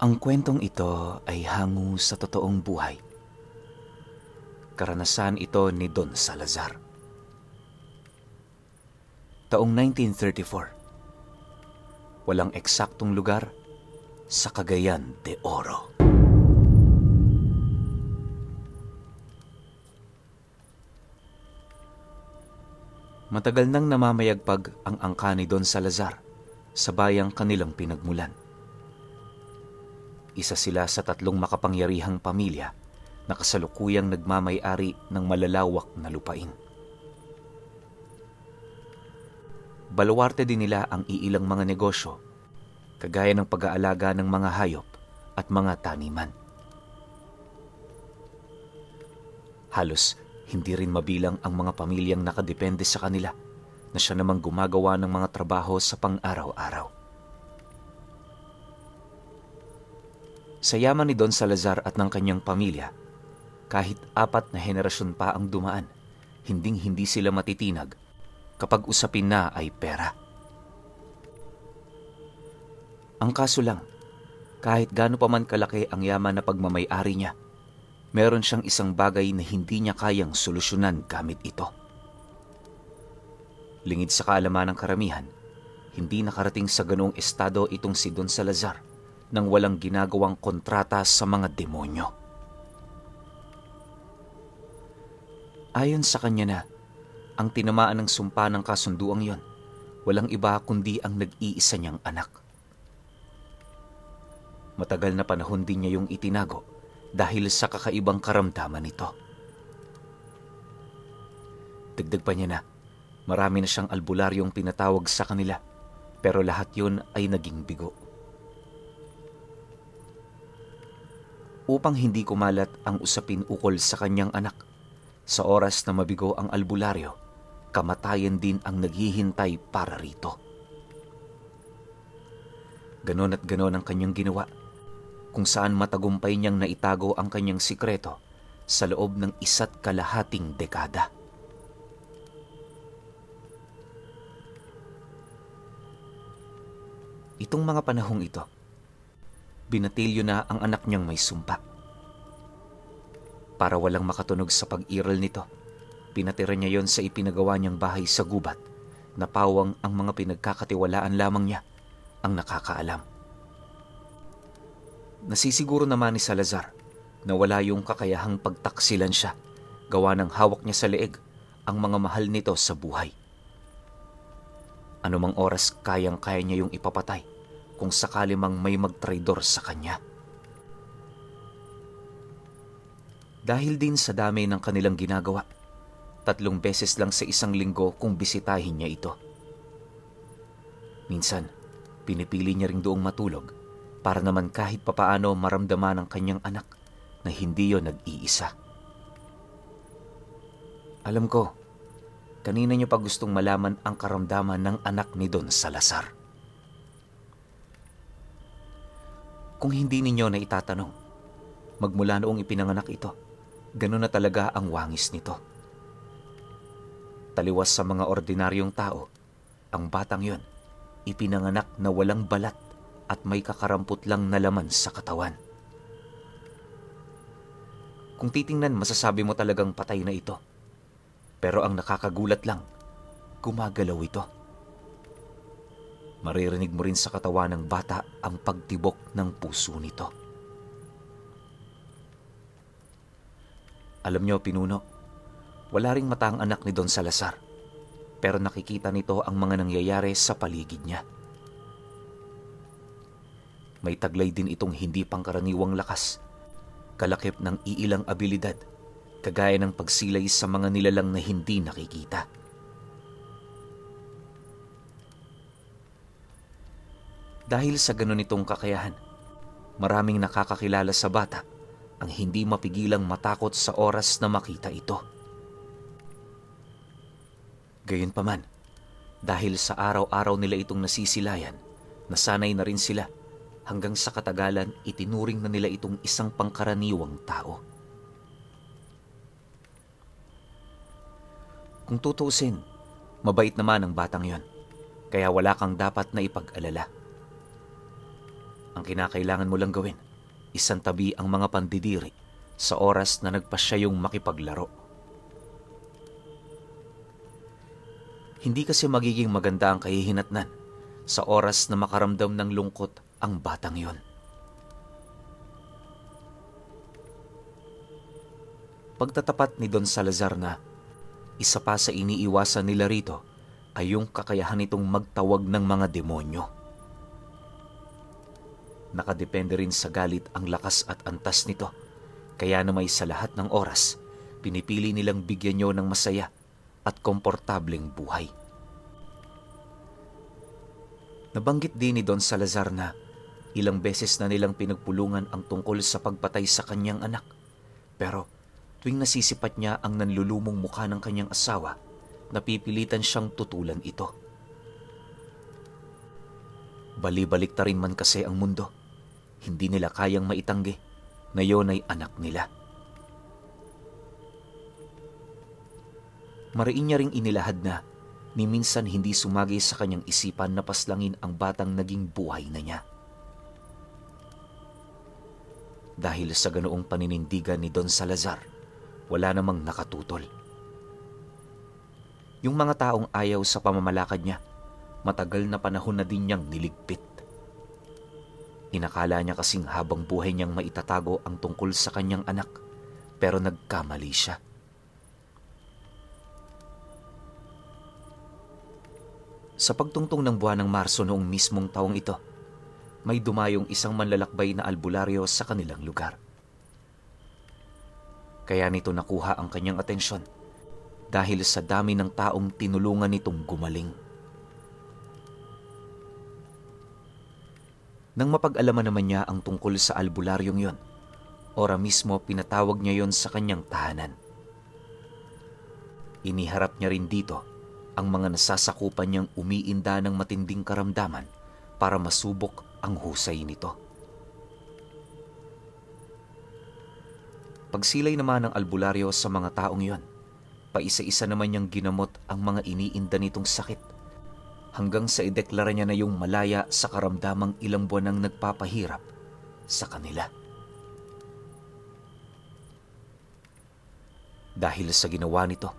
Ang kwentong ito ay hango sa totoong buhay. Karanasan ito ni Don Salazar. Taong 1934. Walang eksaktong lugar sa Cagayan de Oro. Matagal nang namamayagpag ang angka ni Don Salazar sa bayang kanilang pinagmulan. Isa sila sa 3 makapangyarihang pamilya na kasalukuyang nagmamay-ari ng malalawak na lupain. Baluarte din nila ang iilang mga negosyo, kagaya ng pag-aalaga ng mga hayop at mga taniman. Halos hindi rin mabilang ang mga pamilyang nakadepende sa kanila na siya namang gumagawa ng mga trabaho sa pang-araw-araw. Sa yaman ni Don Salazar at ng kanyang pamilya, kahit 4 na henerasyon pa ang dumaan, hinding-hindi sila matitinag kapag usapin na ay pera. Ang kaso lang, kahit gaano pa man kalaki ang yaman na pagmamay-ari niya, meron siyang isang bagay na hindi niya kayang solusyonan gamit ito. Lingid sa kaalaman ng karamihan, hindi nakarating sa ganoong estado itong si Don Salazar nang walang ginagawang kontrata sa mga demonyo. Ayon sa kanya na, ang tinamaan ng sumpa ng kasunduang yon, walang iba kundi ang nag-iisa niyang anak. Matagal na panahon din niya yung itinago dahil sa kakaibang karamdaman nito. Dagdag pa niya na, marami na siyang albularyong pinatawag sa kanila, pero lahat yun ay naging bigo. Upang hindi kumalat ang usapin ukol sa kanyang anak, sa oras na mabigo ang albularyo, kamatayan din ang naghihintay para rito. Ganon at ganon ang kanyang ginawa, kung saan matagumpay niyang naitago ang kanyang sikreto sa loob ng 1.5 dekada. Itong mga panahong ito, binatilyo na ang anak niyang may sumpa. Para walang makatunog sa pag-iral nito, pinatira niya yon sa ipinagawa niyang bahay sa gubat na pawang ang mga pinagkakatiwalaan lamang niya ang nakakaalam. Nasisiguro naman ni Salazar na wala yung kakayahang pagtaksilan siya, gawa ng hawak niya sa leeg ang mga mahal nito sa buhay. Anumang oras kayang-kaya niya yung ipapatay kung sakali mang may magtraidor sa kanya. Dahil din sa dami ng kanilang ginagawa, 3 beses lang sa isang linggo kung bisitahin niya ito. Minsan, pinipili niya ring doong matulog para naman kahit papaano maramdaman ng kanyang anak na hindi yon nag-iisa. Alam ko, kanina niyo pa gustong malaman ang karamdaman ng anak ni Don Salazar. Kung hindi ninyo na itatanong, magmula noong ipinanganak ito, gano'n na talaga ang wangis nito. Taliwas sa mga ordinaryong tao, ang batang yon ipinanganak na walang balat at may kakarampot lang na laman sa katawan. Kung titingnan, masasabi mo talagang patay na ito. Pero ang nakakagulat lang, gumagalaw ito. Maririnig mo rin sa katawan ng bata ang pagtibok ng puso nito. Alam niyo, Pinuno, wala ring mata ang anak ni Don Salazar, pero nakikita nito ang mga nangyayari sa paligid niya. May taglay din itong hindi pangkaraniwang lakas, kalakip ng iilang abilidad, kagaya ng pagsilay sa mga nilalang na hindi nakikita. Dahil sa ganun itong kakayahan, maraming nakakakilala sa bata ang hindi mapigilang matakot sa oras na makita ito. Gayunpaman, dahil sa araw-araw nila itong nasisilayan, nasanay na rin sila hanggang sa katagalan itinuring na nila itong isang pangkaraniwang tao. Kung tutuusin, mabait naman ang batang yon, kaya wala kang dapat na ipag-alala. Ang kinakailangan mo lang gawin, isantabi ang mga pandidiri sa oras na nagpasya yung makipaglaro. Hindi kasi magiging maganda ang kahihinatnan sa oras na makaramdam ng lungkot ang batang yon. Pagtatapat ni Don Salazar na isa pa sa iniiwasan nila rito ay yung kakayahan nitong magtawag ng mga demonyo. Nakadepende rin sa galit ang lakas at antas nito, kaya naman sa lahat ng oras, pinipili nilang bigyan nyo ng masaya at komportableng buhay. Nabanggit din ni Don Salazar na ilang beses na nilang pinagpulungan ang tungkol sa pagpatay sa kanyang anak, pero tuwing nasisipat niya ang nanlulumong mukha ng kanyang asawa, napipilitan siyang tutulan ito. Bali-baliktarin man kasi ang mundo, hindi nila kayang maitanggi na yon ay anak nila. Mariin niya ring inilahad na ni minsan hindi sumagi sa kanyang isipan na paslangin ang batang naging buhay na niya. Dahil sa ganoong paninindigan ni Don Salazar, wala namang nakatutol. Yung mga taong ayaw sa pamamalakad niya, matagal na panahon na din niyang niligpit. Inakala niya kasing habang buhay niyang maitatago ang tungkol sa kanyang anak, pero nagkamali siya. Sa pagtungtong ng buwan ng Marso noong mismong taong ito, may dumayong isang manlalakbay na albularyo sa kanilang lugar. Kaya nito nakuha ang kanyang atensyon dahil sa dami ng taong tinulungan nitong gumaling. Nang mapag-alaman naman niya ang tungkol sa albularyong yon, ora mismo pinatawag niya yon sa kanyang tahanan. Iniharap niya rin dito ang mga nasasakupan niyang umiinda ng matinding karamdaman para masubok ang husay nito. Pagsilay naman ng albularyo sa mga taong yon, paisa-isa naman niyang ginamot ang mga iniinda nitong sakit hanggang sa ideklara niya na yung malaya sa karamdamang ilang buwan nang nagpapahirap sa kanila. Dahil sa ginawa nito,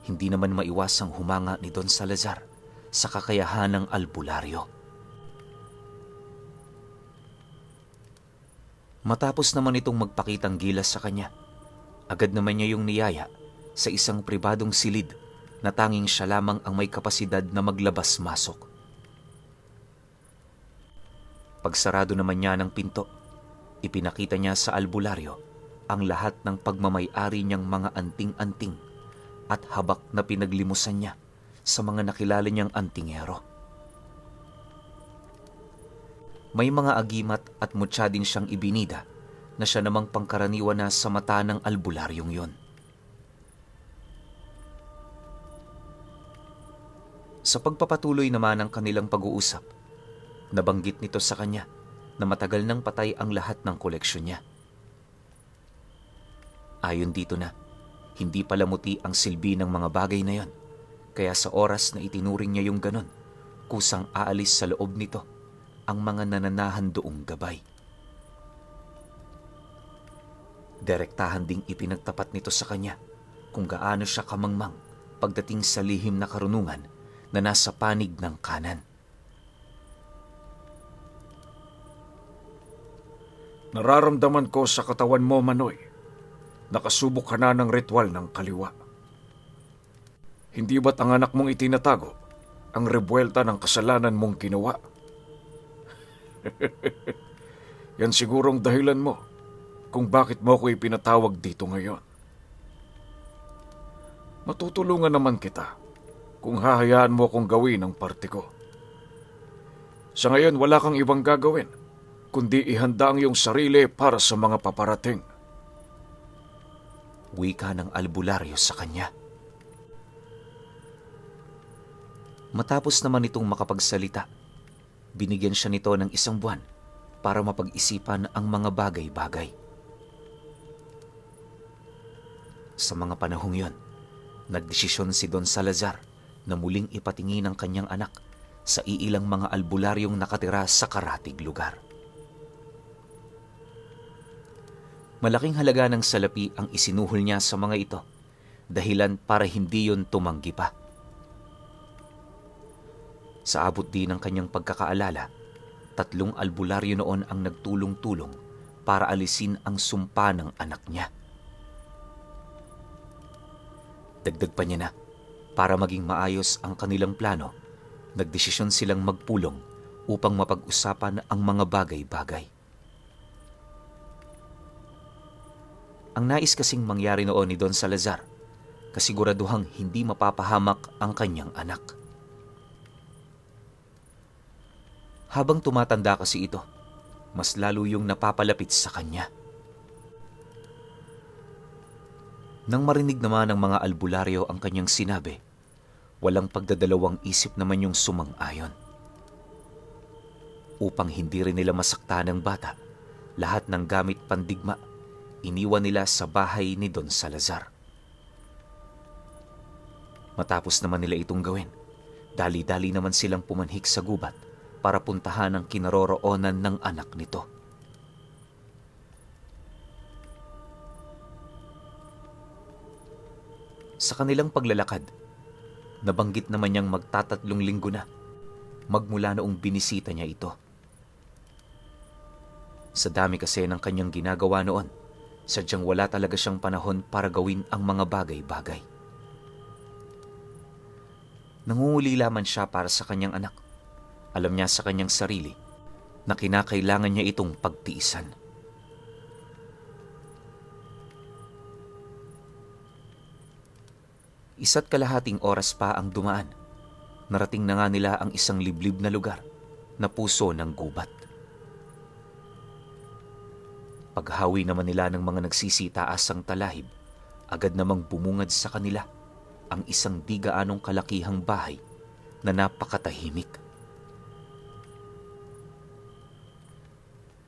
hindi naman maiwasang humanga ni Don Salazar sa kakayahan ng albularyo. Matapos naman itong magpakitang gilas sa kanya, agad naman niya yung niyaya sa isang pribadong silid na tanging siya lamang ang may kapasidad na maglabas-masok. Pagsarado naman niya ng pinto, ipinakita niya sa albularyo ang lahat ng pagmamay-ari niyang mga anting-anting at habak na pinaglimusan niya sa mga nakilala niyang antingero. May mga agimat at mutya din siyang ibinida na siya namang pangkaraniwan na sa mata ng albularyong yon. Sa pagpapatuloy naman ng kanilang pag-uusap, nabanggit nito sa kanya na matagal nang patay ang lahat ng koleksyon niya. Ayon dito na, hindi pala muti ang silbi ng mga bagay na yon, kaya sa oras na itinuring niya yung ganon, kusang aalis sa loob nito ang mga nananahan doong gabay. Direktahan ding ipinagtapat nito sa kanya kung gaano siya kamangmang pagdating sa lihim na karunungan na nasa panig ng kanan. Nararamdaman ko sa katawan mo, Manoy, nakasubok ka na ng ritual ng kaliwa. Hindi ba't ang anak mong itinatago ang rebuelta ng kasalanan mong ginawa? Yan sigurong dahilan mo kung bakit mo ako ipinatawag dito ngayon. Matutulungan naman kita kung hahayaan mo akong gawin ang parte ko. Sa ngayon, wala kang ibang gagawin kundi ihanda ang iyong sarili para sa mga paparating. Wika ng albularyo sa kanya. Matapos naman itong makapagsalita, binigyan siya nito ng 1 buwan para mapag-isipan ang mga bagay-bagay. Sa mga panahong yon, nagdesisyon si Don Salazar na muling ipatingin ang kanyang anak sa iilang mga albularyong nakatira sa karatig lugar. Malaking halaga ng salapi ang isinuhol niya sa mga ito, dahilan para hindi yon tumanggi pa. Sa abot din ng kanyang pagkakaalala, 3 albularyo noon ang nagtulong-tulong para alisin ang sumpa ng anak niya. Dagdag pa niya na, para maging maayos ang kanilang plano, nagdesisyon silang magpulong upang mapag-usapan ang mga bagay-bagay. Ang nais kasing mangyari noon ni Don Salazar, kasiguraduhang hindi mapapahamak ang kanyang anak. Habang tumatanda kasi ito, mas lalo yung napapalapit sa kanya. Nang marinig naman ng mga albularyo ang kanyang sinabi, walang pagdadalawang isip naman yung sumang-ayon. Upang hindi rin nila masaktan ng bata, lahat ng gamit pandigma, iniwan nila sa bahay ni Don Salazar. Matapos naman nila itong gawin, dali-dali naman silang pumanhik sa gubat para puntahan ang kinaroroonan ng anak nito. Sa kanilang paglalakad, nabanggit naman niyang magta3 linggo na magmula noong binisita niya ito. Sa dami kasi ng kanyang ginagawa noon, sadyang wala talaga siyang panahon para gawin ang mga bagay-bagay. Nangungulila man siya para sa kanyang anak. Alam niya sa kanyang sarili na kinakailangan niya itong pagtiisan. Isa't kalahating oras pa ang dumaan. Narating na nga nila ang isang liblib na lugar na puso ng gubat. Paghawi naman nila ng mga nagsisitaasang talahib, agad namang bumungad sa kanila ang isang di gaanong kalakihang bahay na napakatahimik.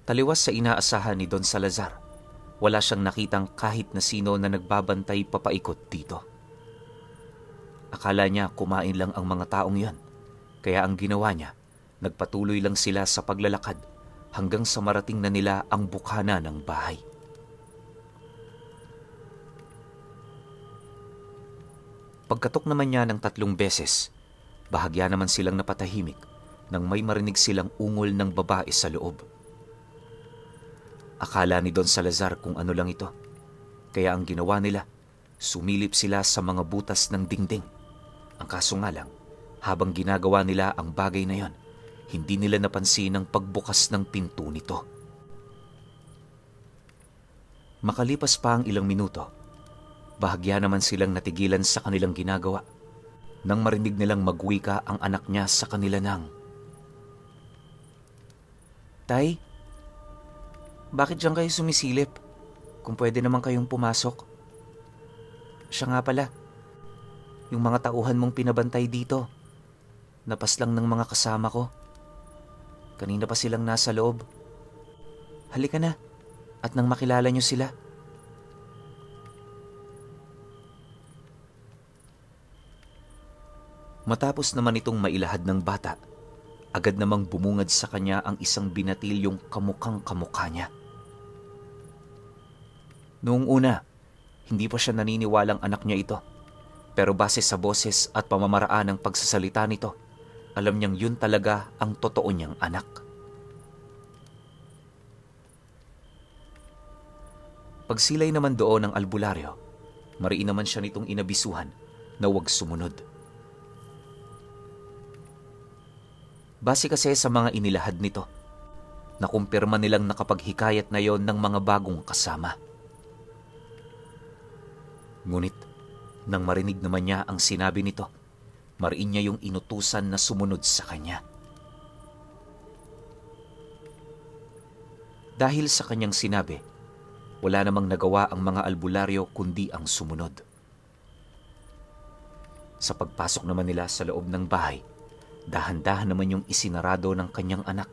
Taliwas sa inaasahan ni Don Salazar, wala siyang nakitang kahit na sino na nagbabantay papaikot dito. Akala niya kumain lang ang mga taong yon, kaya ang ginawa niya, nagpatuloy lang sila sa paglalakad hanggang sa marating na nila ang bukana ng bahay. Pagkatok naman niya ng 3 beses, bahagya naman silang napatahimik nang may marinig silang ungol ng babae sa loob. Akala ni Don Salazar kung ano lang ito, kaya ang ginawa nila, sumilip sila sa mga butas ng dingding. Ang kaso nga lang, habang ginagawa nila ang bagay na yon, hindi nila napansin ang pagbukas ng pinto nito. Makalipas pa ang ilang minuto, bahagya naman silang natigilan sa kanilang ginagawa nang marinig nilang magwika ang anak niya sa kanila ng, "Tay, bakit diyan kayo sumisilip? Kung pwede naman kayong pumasok. Siya nga pala, yung mga tauhan mong pinabantay dito, napaslang ng mga kasama ko. Kanina pa silang nasa loob. Halika na, at nang makilala niyo sila." Matapos naman itong mailahad ng bata, agad namang bumungad sa kanya ang isang binatilyong kamukhang kamukha niya. Noong una, hindi pa siya naniniwalang anak niya ito. Pero base sa boses at pamamaraan ng pagsasalita nito, alam niyang yun talaga ang totoo niyang anak. Pagsilay naman doon ng albularyo, mariin naman siya nitong inabisuhan na huwag sumunod. Base kasi sa mga inilahad nito, nakumpirma nilang nakapaghikayat na yon ng mga bagong kasama. Ngunit, nang marinig naman niya ang sinabi nito, mariin niya yung inutusan na sumunod sa kanya. Dahil sa kanyang sinabi, wala namang nagawa ang mga albularyo kundi ang sumunod. Sa pagpasok naman nila sa loob ng bahay, dahan-dahan naman yung isinarado ng kanyang anak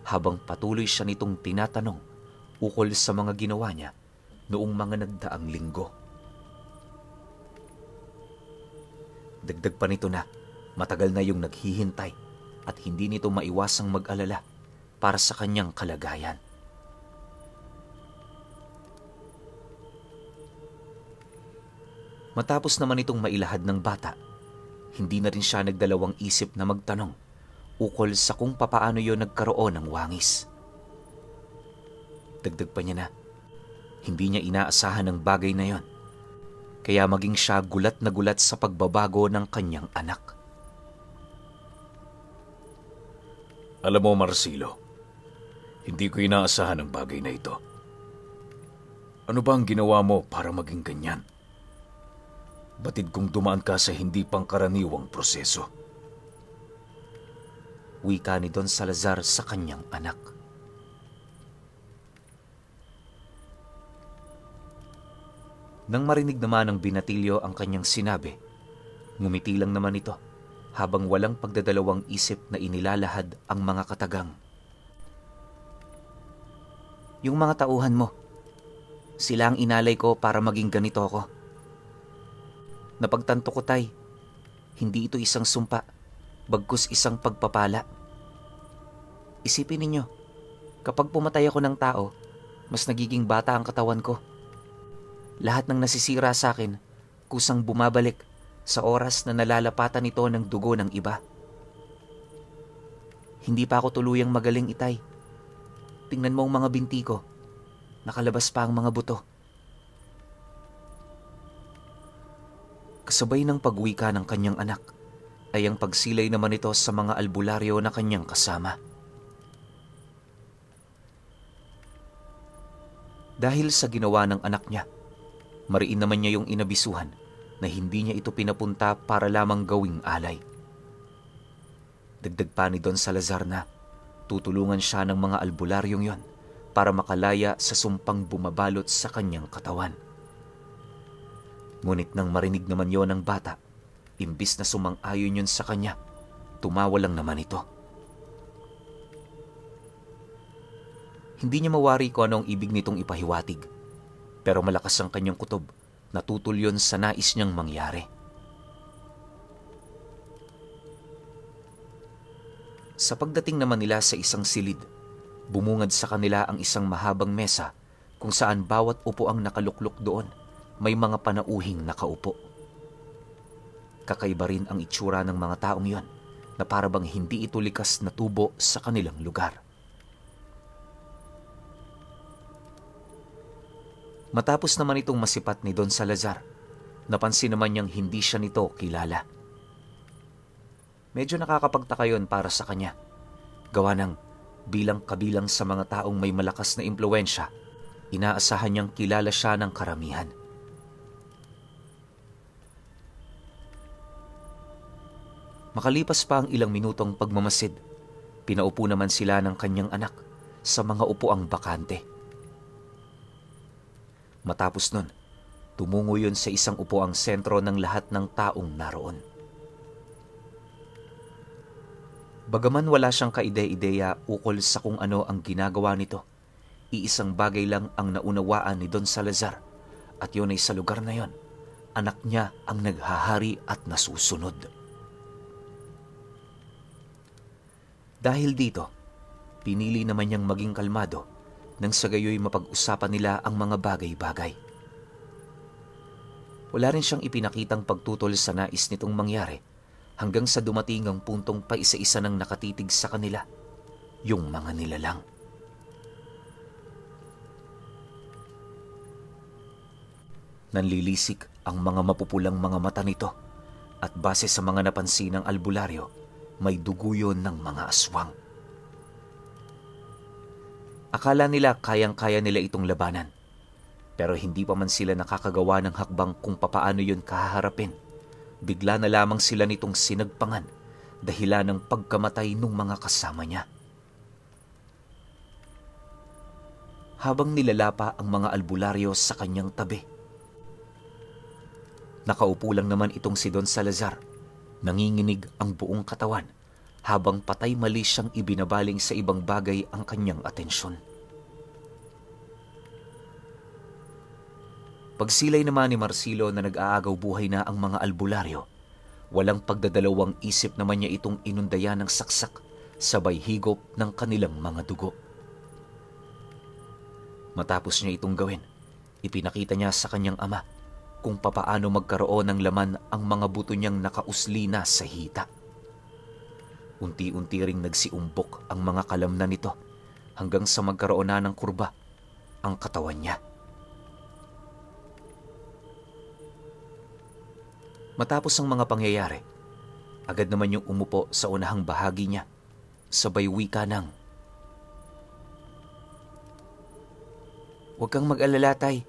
habang patuloy siya nitong tinatanong ukol sa mga ginawa niya noong mga nagdaang linggo. Dagdag pa nito na matagal na yung naghihintay at hindi nito maiwasang mag-alala para sa kanyang kalagayan. Matapos naman itong mailahad ng bata, hindi na rin siya nagdalawang isip na magtanong ukol sa kung papaano yon nagkaroon ng wangis. Dagdag pa niya na, hindi niya inaasahan ang bagay na yon, kaya maging siya gulat na gulat sa pagbabago ng kanyang anak. Alam mo, Marcelo, hindi ko inaasahan ang bagay na ito. Ano ba ang ginawa mo para maging ganyan? Batid kong dumaan ka sa hindi pangkaraniwang proseso. Wika ni Don Salazar sa kanyang anak. Nang marinig naman ng binatilyo ang kanyang sinabi, ngumiti lang naman ito habang walang pagdadalawang isip na inilalahad ang mga katagang. Yung mga tauhan mo, sila ang inalay ko para maging ganito ako. Napagtanto ko, Tay, hindi ito isang sumpa, bagkus isang pagpapala. Isipin ninyo, kapag pumatay ako ng tao, mas nagiging bata ang katawan ko. Lahat ng nasisira sa akin, kusang bumabalik sa oras na nalalapatan ito ng dugo ng iba. Hindi pa ako tuluyang magaling, Itay. Tingnan mo ang mga binti ko, nakalabas pa ang mga buto. Kasabay ng pagwika ng kanyang anak ay ang pagsilay naman ito sa mga albularyo na kanyang kasama. Dahil sa ginawa ng anak niya, mariin naman niya yung inabisuhan na hindi niya ito pinapunta para lamang gawing alay. Dagdag pa ni Don Salazar na tutulungan siya ng mga albularyong yon para makalaya sa sumpang bumabalot sa kanyang katawan. Ngunit nang marinig naman yon ng bata, imbis na sumang-ayon yun sa kanya, tumawa lang naman ito. Hindi niya mawari kung anong ibig nitong ipahiwatig, pero malakas ang kanyang kutob na tutol yun sa nais niyang mangyari. Sa pagdating naman nila sa isang silid, bumungad sa kanila ang isang mahabang mesa kung saan bawat upo ang nakaluklok doon may mga panauhing nakaupo. Kakaiba rin ang itsura ng mga taong yon na parabang hindi ito likas na tubo sa kanilang lugar. Matapos naman itong masipat ni Don Salazar, napansin naman niyang hindi siya nito kilala. Medyo nakakapagtaka yon para sa kanya. Gawa ng bilang kabilang sa mga taong may malakas na impluwensya, inaasahan niyang kilala siya ng karamihan. Makalipas pa ang ilang minutong pagmamasid, pinaupo naman sila ng kanyang anak sa mga upuang bakante. Matapos nun, tumungo yun sa isang upuang sentro ng lahat ng taong naroon. Bagaman wala siyang kaide-ideya ukol sa kung ano ang ginagawa nito, iisang bagay lang ang naunawaan ni Don Salazar at yun ay sa lugar na yon, anak niya ang naghahari at nasusunod. Dahil dito, pinili naman niyang maging kalmado nang sa gayoy mapag-usapan nila ang mga bagay-bagay. Wala rin siyang ipinakitang pagtutol sa nais nitong mangyari hanggang sa dumating ang puntong pa isa-isa nang nakatitig sa kanila, yung mga nilalang. Nanlilisik ang mga mapupulang mga mata nito at base sa mga napansin ng albularyo, may dugo yun ng mga aswang. Akala nila kayang-kaya nila itong labanan, pero hindi pa man sila nakakagawa ng hakbang kung papaano yun kaharapin. Bigla na lamang sila nitong sinagpangan dahilan ng pagkamatay ng mga kasama niya. Habang nilalapa ang mga albularyo sa kanyang tabi, nakaupo lang naman itong si Don Salazar. Nanginginig ang buong katawan habang patay mali siyang ibinabaling sa ibang bagay ang kanyang atensyon. Pagsilay naman ni Marcelo na nag-aagaw buhay na ang mga albularyo, walang pagdadalawang isip naman niya itong inundayan ng saksak sabay higop ng kanilang mga dugo. Matapos niya itong gawin, ipinakita niya sa kanyang ama kung papaano magkaroon ng laman ang mga buto niyang nakausli na sa hita. Unti-unti ring nagsiumbok ang mga kalamnan nito hanggang sa magkaroon na ng kurba ang katawan niya. Matapos ang mga pangyayari, agad naman yung umupo sa unahang bahagi niya, sabay wika ng, "Huwag kang mag-alala, Tay.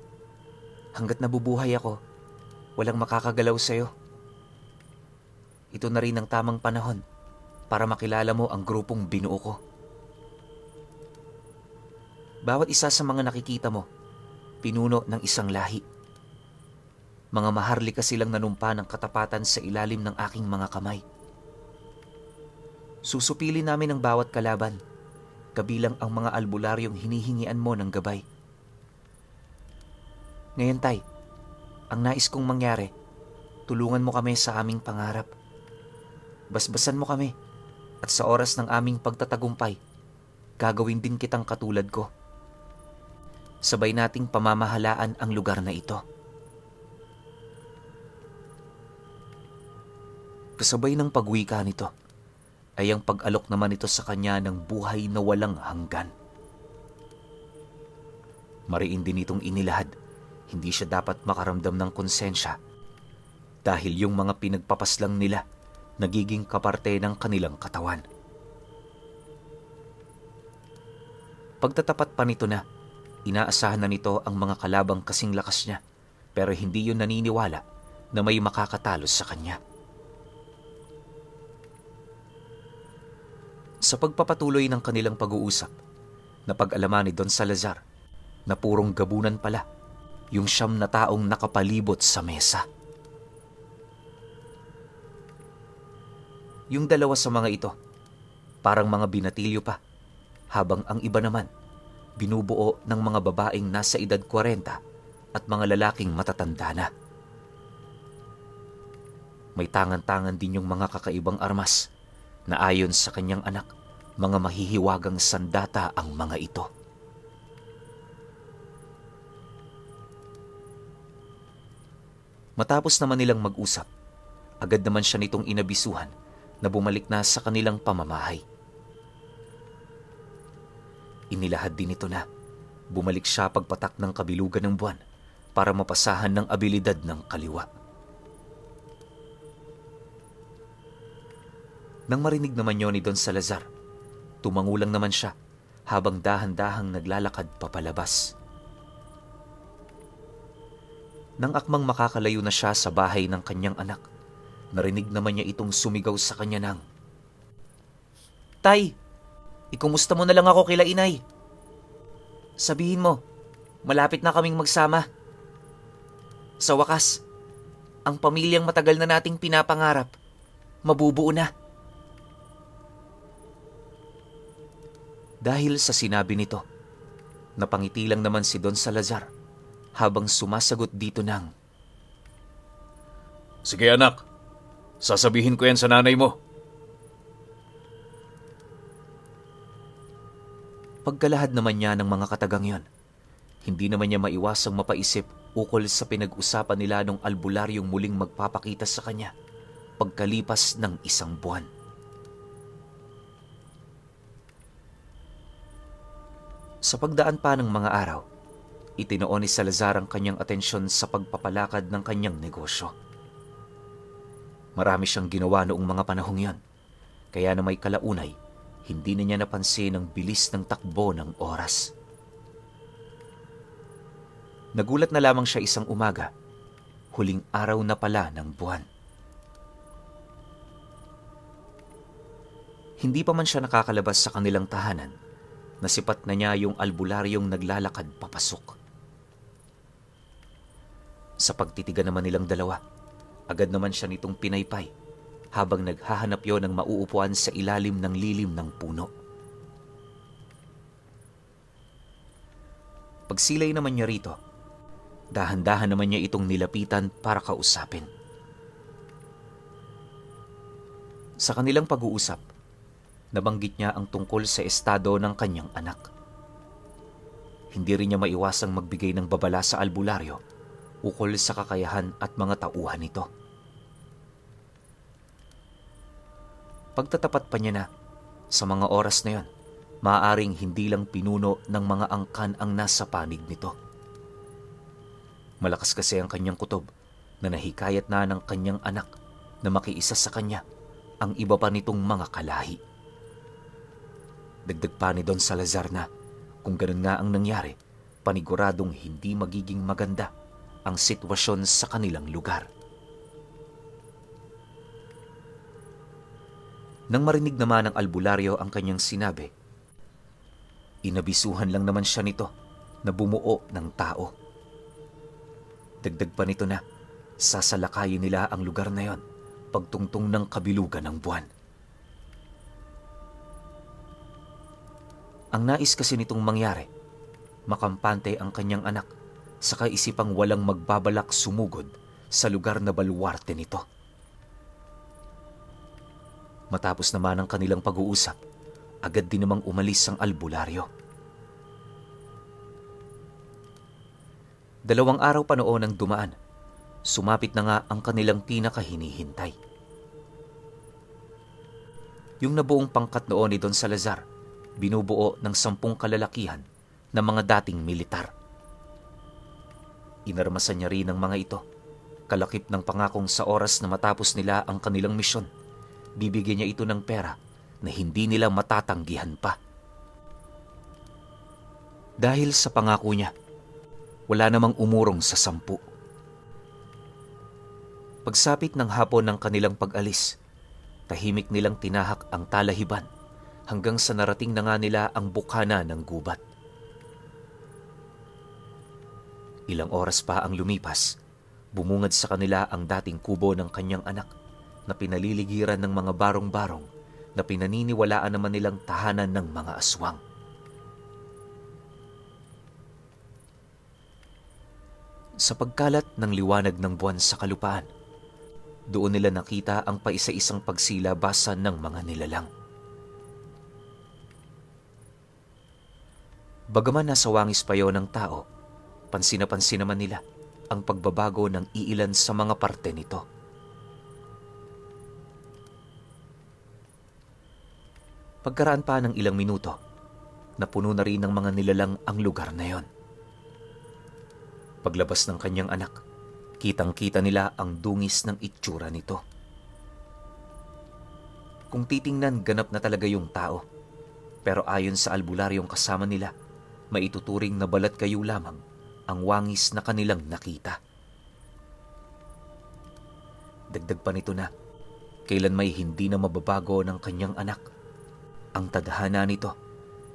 Hanggat nabubuhay ako, walang makakagalaw sa'yo. Ito na rin ang tamang panahon para makilala mo ang grupong binuo ko. Bawat isa sa mga nakikita mo, pinuno ng isang lahi. Mga maharlika silang nanumpa ng katapatan sa ilalim ng aking mga kamay. Susupili namin ang bawat kalaban, kabilang ang mga albularyong hinihingian mo ng gabay. Ngayon, Tay, ang nais kong mangyari, tulungan mo kami sa aming pangarap. Basbasan mo kami at sa oras ng aming pagtatagumpay, gagawin din kitang katulad ko. Sabay nating pamamahalaan ang lugar na ito." Kasabay ng pagwika nito ay ang pag-alok naman ito sa kanya ng buhay na walang hanggan. Mariin din itong inilahad, hindi siya dapat makaramdam ng konsensya dahil yung mga pinagpapaslang nila nagiging kaparte ng kanilang katawan. Pagtatapat pa nito na, inaasahan na nito ang mga kalabang kasing lakas niya, pero hindi yun naniniwala na may makakatalo sa kanya. Sa pagpapatuloy ng kanilang pag-uusap, napag-alaman ni Don Salazar na purong gabunan pala yung 9 na taong nakapalibot sa mesa. Yung 2 sa mga ito, parang mga binatilyo pa, habang ang iba naman, binubuo ng mga babaeng nasa edad 40 at mga lalaking matatanda na. May tangan-tangan din yung mga kakaibang armas na ayon sa kanyang anak, mga mahihiwagang sandata ang mga ito. Matapos naman nilang mag-usap, agad naman siya nitong inabisuhan na bumalik na sa kanilang pamamahay. Inilahad din ito na bumalik siya pagpatak ng kabilugan ng buwan para mapasahan ng abilidad ng kaliwa. Nang marinig naman yun ni Don Salazar, tumangulang naman siya habang dahan-dahang naglalakad papalabas. Nang akmang makakalayo na siya sa bahay ng kanyang anak, narinig naman niya itong sumigaw sa kanya ng, "Tay, ikumusta mo na lang ako kila inay. Sabihin mo, malapit na kaming magsama. Sa wakas, ang pamilyang matagal na nating pinapangarap, mabubuo na." Dahil sa sinabi nito, napangiti lang naman si Don Salazar habang sumasagot dito ng, "Sige anak, sasabihin ko yan sa nanay mo." Pagkalahad naman niya ng mga katagang yon, hindi naman niya maiwasang mapaisip ukol sa pinag-usapan nila nung albularyong muling magpapakita sa kanya pagkalipas ng 1 buwan. Sa pagdaan pa ng mga araw, itinoon ni Salazar ang kanyang atensyon sa pagpapalakad ng kanyang negosyo. Marami siyang ginawa noong mga panahong yon, kaya na may kalaunay, hindi na niya napansin ang bilis ng takbo ng oras. Nagulat na lamang siya isang umaga, huling araw na pala ng buwan. Hindi pa man siya nakakalabas sa kanilang tahanan, nasipat na niya yung albularyong naglalakad papasok. Sa pagtitigan naman nilang dalawa, agad naman siya nitong pinaypay habang naghahanap yon ng mauupuan sa ilalim ng lilim ng puno. Pagsilay naman niya rito, dahan-dahan naman niya itong nilapitan para kausapin. Sa kanilang pag-uusap, nabanggit niya ang tungkol sa estado ng kanyang anak. Hindi rin niya maiwasang magbigay ng babala sa albularyo ukol sa kakayahan at mga tauhan nito. Pagtatapat pa niya na, sa mga oras na yon, maaaring hindi lang pinuno ng mga angkan ang nasa panig nito. Malakas kasi ang kanyang kutob na nahikayat na ng kanyang anak na makiisa sa kanya ang iba pa nitong mga kalahi. Dagdag pa ni Don Salazar na kung ganun nga ang nangyari, paniguradong hindi magiging maganda ang sitwasyon sa kanilang lugar. Nang marinig naman ng albularyo ang kanyang sinabi, inabisuhan lang naman siya nito na bumuo ng tao. Dagdag pa nito na sasalakayin nila ang lugar na yon pagtungtong ng kabilugan ng buwan. Ang nais kasi nitong mangyari, makampante ang kanyang anak sa kaisipang walang magbabalak sumugod sa lugar na baluwarte nito. Matapos naman ang kanilang pag-uusap, agad din namang umalis ang albularyo. 2 araw pa noon ang dumaan, sumapit na nga ang kanilang pinakahinihintay. Yung nabuong pangkat noon ni Don Salazar, binubuo ng 10 kalalakihan na mga dating militar. Inarmasan niya rin ang mga ito, kalakip ng pangakong sa oras na matapos nila ang kanilang misyon, bibigyan niya ito ng pera na hindi nila matatanggihan pa. Dahil sa pangako niya, wala namang umurong sa 10. Pagsapit ng hapon ng kanilang pag-alis, tahimik nilang tinahak ang talahiban hanggang sa narating na nga nila ang bukana ng gubat. Ilang oras pa ang lumipas, bumungad sa kanila ang dating kubo ng kanyang anak na pinaliligiran ng mga barong-barong na pinaniniwalaan naman nilang tahanan ng mga aswang. Sa pagkalat ng liwanag ng buwan sa kalupaan, doon nila nakita ang paisa-isang pagsilabasan ng mga nilalang. Bagaman nasa wangis pa yon ng tao, pansin na pansin naman nila ang pagbabago ng iilan sa mga parte nito. Pagkaraan pa ng ilang minuto, napuno na rin ng mga nilalang ang lugar na yon. Paglabas ng kanyang anak, kitang-kita nila ang dungis ng itsura nito. Kung titingnan, ganap na talaga yung tao. Pero ayon sa albularyong kasama nila, maituturing na balat kayo lamang ang wangis na kanilang nakita. Dagdag pa nito na, kailan may hindi na mababago ng kanyang anak. Ang tadhana nito,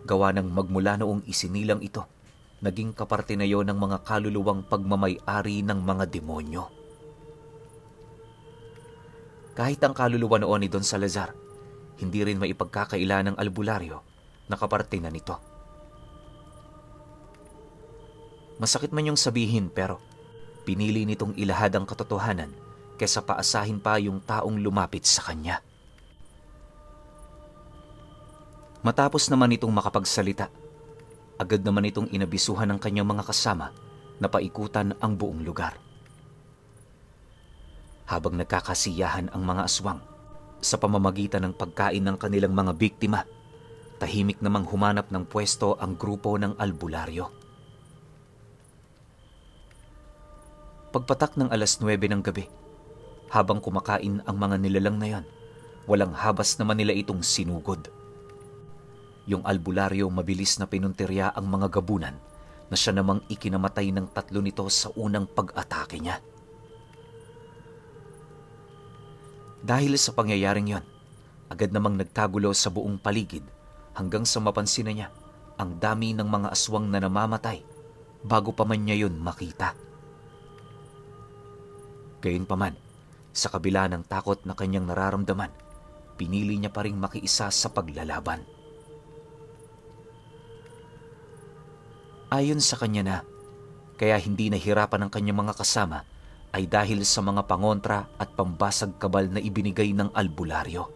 gawa ng magmula noong isinilang ito, naging kaparte na yon ng mga kaluluwang pagmamay-ari ng mga demonyo. Kahit ang kaluluwa noon ni Don Salazar, hindi rin maipagkakaila ng albularyo na kaparte na nito. Masakit man yung sabihin pero pinili nitong ilahad ang katotohanan kaysa paasahin pa yung taong lumapit sa kanya. Matapos naman itong makapagsalita, agad naman itong inabisuhan ng kanyang mga kasama na paikutan ang buong lugar. Habang nagkakasiyahan ang mga aswang sa pamamagitan ng pagkain ng kanilang mga biktima, tahimik namang humanap ng pwesto ang grupo ng albularyo. Pagpatak ng 9:00 ng gabi, habang kumakain ang mga nilalang na yan, walang habas naman nila itong sinugod. Yung albularyo mabilis na pinuntirya ang mga gabunan na siya namang ikinamatay ng 3 nito sa unang pag-atake niya. Dahil sa pangyayaring yon, agad namang nagkagulo sa buong paligid hanggang sa mapansin na niya ang dami ng mga aswang na namamatay bago pa man niya yun makita. Gayunpaman, sa kabila ng takot na kanyang nararamdaman, pinili niya pa ring makiisa sa paglalaban. Ayon sa kanya na, kaya hindi nahirapan ng kanyang mga kasama ay dahil sa mga pangontra at pambasag kabal na ibinigay ng albularyo.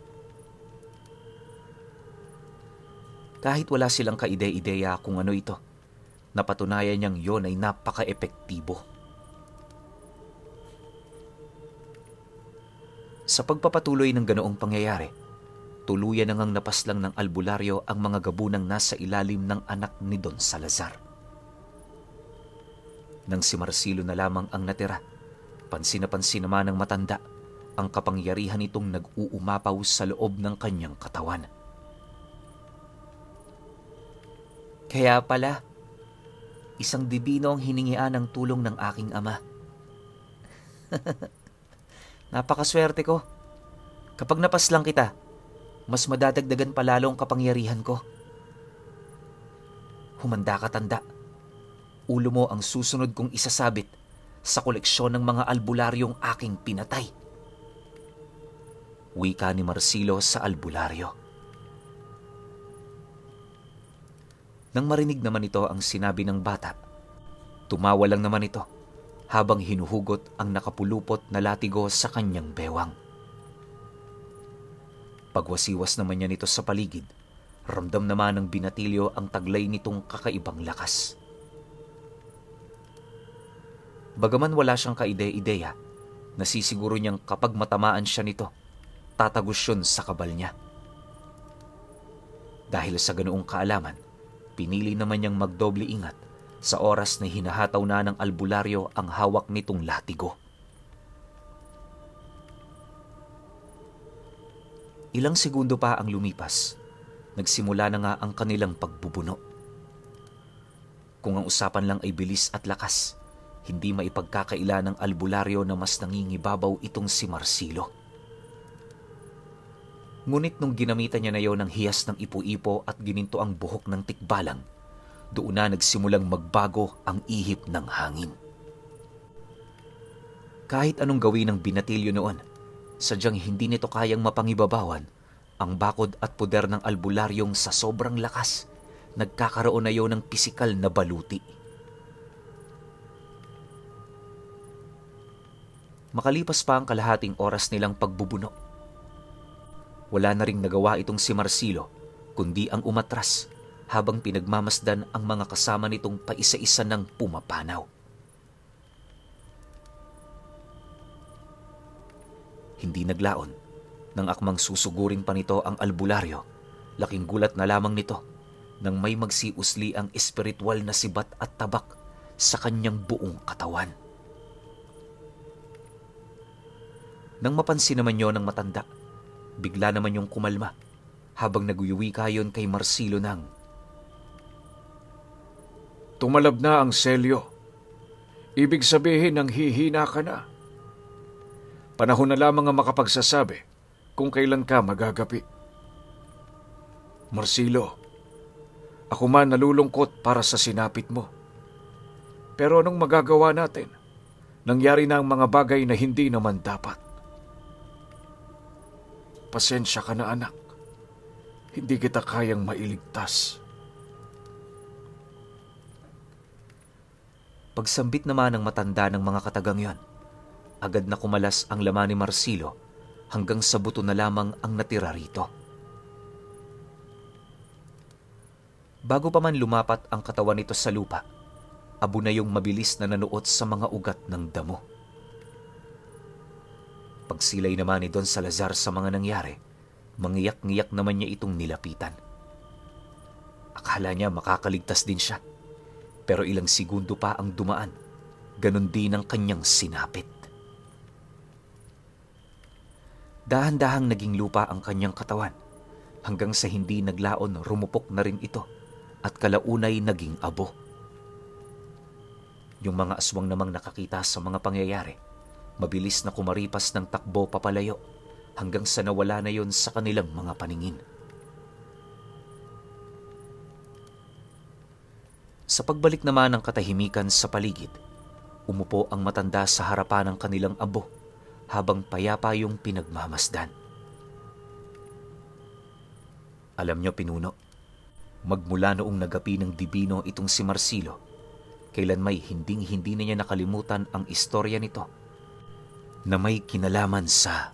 Kahit wala silang kaide-ideya kung ano ito, napatunayan niyang yon ay napaka-epektibo. Sa pagpapatuloy ng ganoong pangyayari, tuluyan na ngang napaslang ng albularyo ang mga gabunang nasa ilalim ng anak ni Don Salazar. Nang si Marcelo na lamang ang natira, pansin na pansin naman ng matanda ang kapangyarihan nitong nag-uumapaw sa loob ng kanyang katawan. Kaya pala, isang dibino ang hiningian ng tulong ng aking ama. Napakaswerte ko. Kapag napaslang kita, mas madadagdagan pa lalo ang kapangyarihan ko. Humanda ka, tanda. Ulo mo ang susunod kong isasabit sa koleksyon ng mga albularyong aking pinatay. Wika ni Marcelo sa albularyo. Nang marinig naman ito ang sinabi ng bata, tumawa lang naman ito habang hinuhugot ang nakapulupot na latigo sa kanyang bewang. Pagwasiwas naman niya nito sa paligid, ramdam naman ng binatilyo ang taglay nitong kakaibang lakas. Bagaman wala siyang kaide-ideya, nasisiguro niyang kapag matamaan siya nito, tatagos yun sa kabal niya. Dahil sa ganoong kaalaman, pinili naman niyang magdoble ingat sa oras na hinahataw na ng albularyo ang hawak nitong latigo. Ilang segundo pa ang lumipas, nagsimula na nga ang kanilang pagbubuno. Kung ang usapan lang ay bilis at lakas, hindi maipagkakaila ng albularyo na mas nangingibabaw itong si Marcelo. Ngunit nung ginamitan niya na yon ng hiyas ng ipo-ipo at gininto ang buhok ng tikbalang, doon na nagsimulang magbago ang ihip ng hangin. Kahit anong gawin ng binatilyo noon, sadyang hindi nito kayang mapangibabawan ang bakod at puder ng albularyong sa sobrang lakas, nagkakaroon na yon ng pisikal na baluti. Makalipas pa ang kalahating oras nilang pagbubuno, wala na ring nagawa itong si Marcelo kundi ang umatras habang pinagmamasdan ang mga kasama nitong paisa-isa ng pumapanaw. Hindi naglaon nang akmang susugurin pa nito ang albularyo, laking gulat na lamang nito nang may magsiusli ang espiritual na sibat at tabak sa kanyang buong katawan. Nang mapansin naman yon ng matanda, bigla naman yung kumalma habang naguyuwi kayon kay Marcelo nang, Tumalab na ang selyo. Ibig sabihin ng hihina ka na. Panahon na lamang ang makapagsasabi kung kailan ka magagapi. Marcelo, ako man nalulungkot para sa sinapit mo. Pero anong magagawa natin? Nangyari na ang mga bagay na hindi naman dapat. Pasensya ka na, anak. Hindi kita kayang mailigtas. Pagsambit naman ng matanda ng mga katagang yon, agad na kumalas ang laman ni Marcelo hanggang sa buto na lamang ang natira rito. Bago pa man lumapat ang katawan nito sa lupa, abo na yung mabilis na nanuot sa mga ugat ng damo. Pagsilay naman ni Don Salazar sa mga nangyari, mangiyak-ngiyak naman niya itong nilapitan. Akala niya makakaligtas din siya, pero ilang segundo pa ang dumaan, ganon din ang kanyang sinapit. Dahan-dahang naging lupa ang kanyang katawan, hanggang sa hindi naglaon rumupok na rin ito at kalaunay naging abo. Yung mga aswang namang nakakita sa mga pangyayari, mabilis na kumaripas ng takbo papalayo hanggang sa nawala na yon sa kanilang mga paningin. Sa pagbalik naman ng katahimikan sa paligid, umupo ang matanda sa harapan ng kanilang abo habang payapa yung pinagmamasdan. Alam niyo, pinuno, magmula noong nagapi ng dibino itong si Marcelo, kailan may hinding-hindi na niya nakalimutan ang istorya nito na may kinalaman sa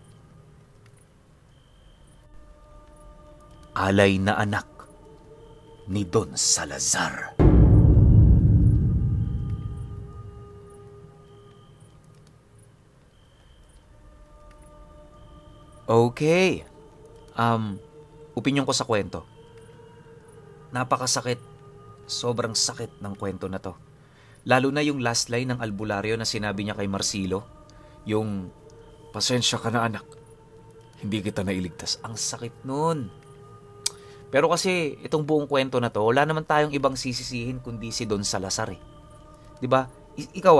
alay na anak ni Don Salazar. Okay. Opinyon ko sa kwento. Napakasakit. Sobrang sakit ng kwento na to. Lalo na yung last line ng albularyo na sinabi niya kay Marcelo. Yung, Pasensya ka na anak. Hindi kita nailigtas. ang sakit nun. Pero kasi itong buong kwento na to, wala naman tayong ibang sisisihin kundi si Don Salazar eh. 'Di ba? Ikaw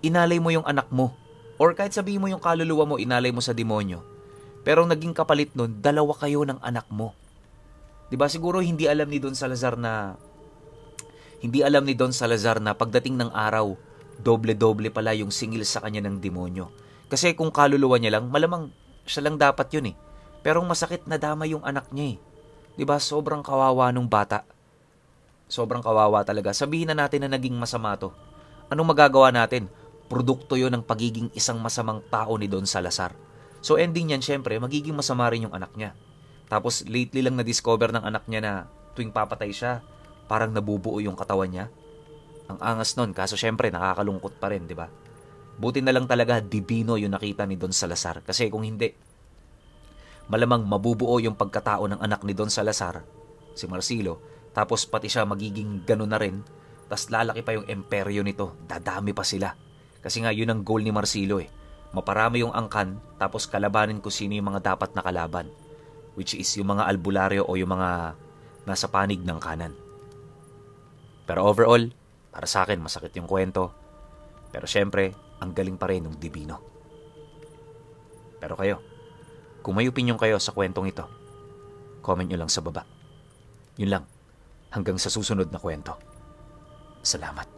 inalay mo yung anak mo. Or kahit sabihin mo yung kaluluwa mo, inalay mo sa demonyo. Pero naging kapalit nun, dalawa kayo ng anak mo. 'Di ba? Siguro hindi alam ni Don Salazar na pagdating ng araw, doble-doble pala yung singil sa kanya ng demonyo. Kasi kung kaluluwa niya lang, malamang siya lang dapat yun eh. Pero masakit na dama yung anak niya eh. 'Di ba? Sobrang kawawa nung bata. Sobrang kawawa talaga. Sabihin na natin na naging masama to. Anong magagawa natin? Produkto yon ng pagiging isang masamang tao ni Don Salazar. So ending niyan, syempre, magiging masama rin yung anak niya. Tapos lately lang na-discover ng anak niya na tuwing papatay siya, parang nabubuo yung katawan niya. Ang angas nun, kaso syempre nakakalungkot pa rin, di ba? Buti na lang talaga divino yung nakita ni Don Salazar. Kasi kung hindi, malamang mabubuo yung pagkatao ng anak ni Don Salazar, si Marcelo, tapos pati siya magiging gano'n na rin, tas lalaki pa yung imperyo nito, dadami pa sila. Kasi nga yun ang goal ni Marcelo eh, maparami yung angkan, tapos kalabanin kung sino yung mga dapat na kalaban, which is yung mga albularyo o yung mga nasa panig ng kanan. Pero overall, para sa akin masakit yung kwento, pero syempre, ang galing pa rin ng divino. Pero kayo, kung may opinion kayo sa kwentong ito, comment nyo lang sa baba. Yun lang. Hanggang sa susunod na kwento. Salamat.